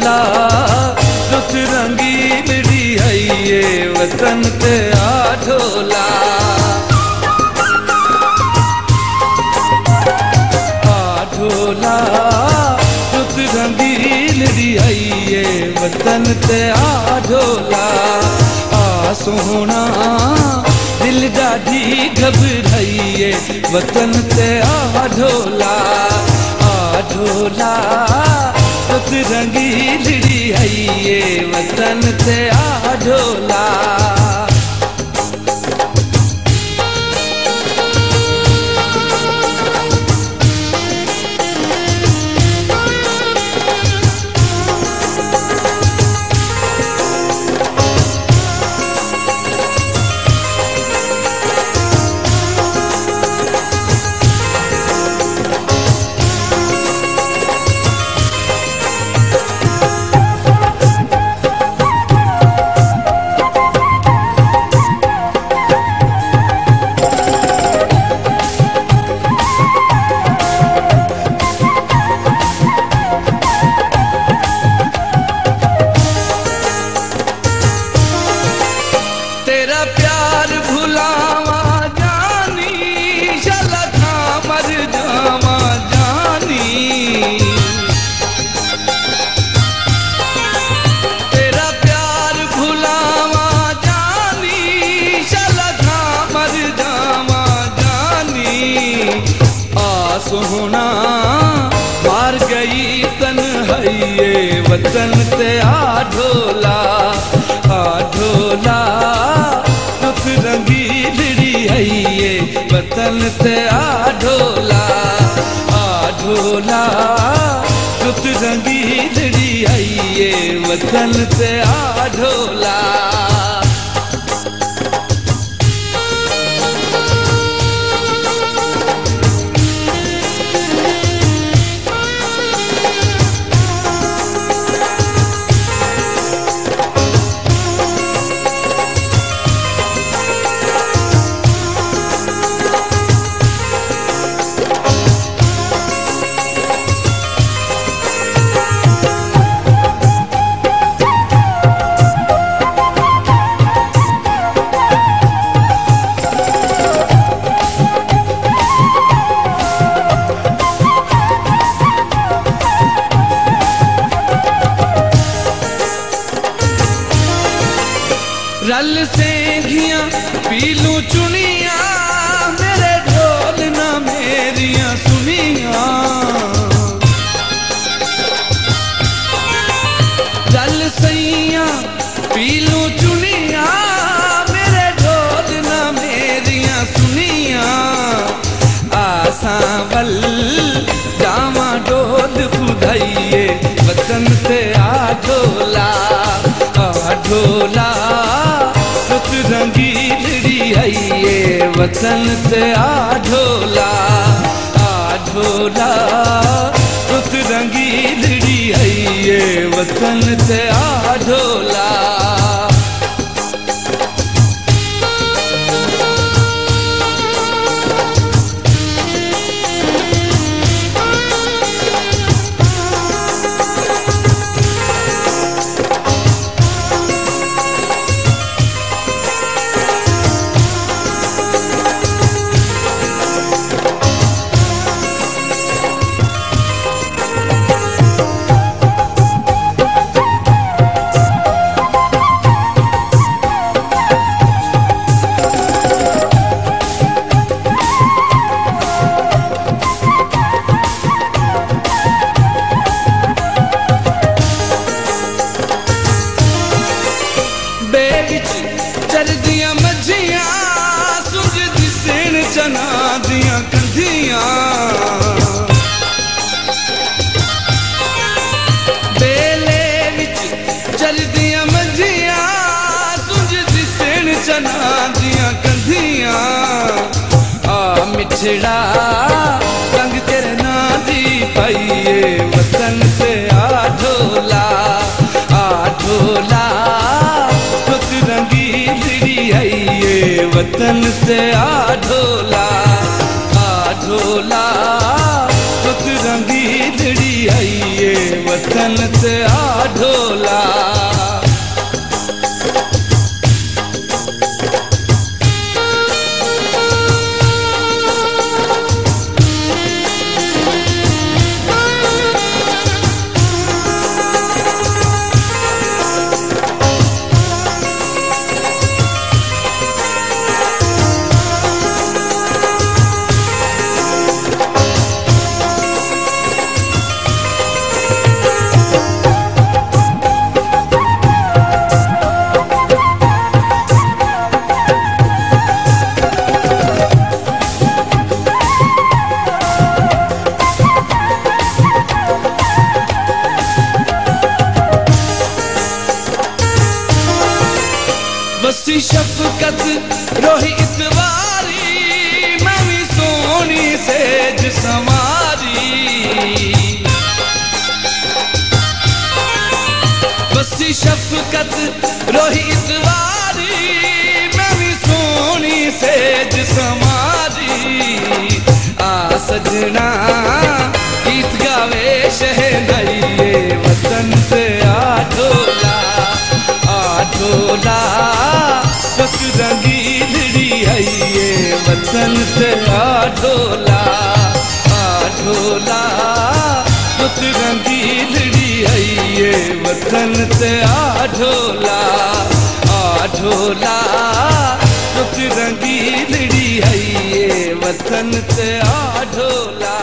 ढोला रुत रंगीली है वतन ते आ ढोला। आ ढोला रुत रंगीली है वतन ते आ ढोला। आ सोहना दिल ॾाढी घबराइए वतन ते आ ढोला। आ ढोला रुत रंगीली है वतन ते आ ढोला। सोहना मार गई तन्हाई वतन ते आ ढोला। आ ढोला रुत रंगीली है वतन ते आ ढोला। आ ढोला रुत रंगीली है वतन ते आ ढोला। रल से घिया पीलू चुनिया मेरे ढोल ना मेरिया सुनिया। रल सैया पीलू चुनिया मेरे ढोल ना मेरिया सुनिया। आसा वल जावा डोल खुदाइए वतन ते आ ढोला। आ ढोला रुत रंगीली है वतन ते आ ढोला। आ ढोला रुत रंगीली है वतन ते आ ढोला। चरदियां मझियां सुज दिसेन चना दियां कंधियां। बेले विच चरदियां मझियां सुज दिसेन चना दियां कंधियां। आ मिठड़ा रंग तेरे ना दी पाइए वतन ते आ ढोला। आ ढोला वतन ते आ ढोला। आ ढोला रुत रंगीली है वतन ते आ ढोला। सुकत रोहित वारी मैं भी सोनी सेज समारी आ सजना गीत गावे शहनाइए वतन से आढोला रुत रंगीलड़ी आइए वतन से आढोला रुत रंगीलड़ी आइए वतन से आढोला रुत रंगीलड़ी आइए वतन से आढोला।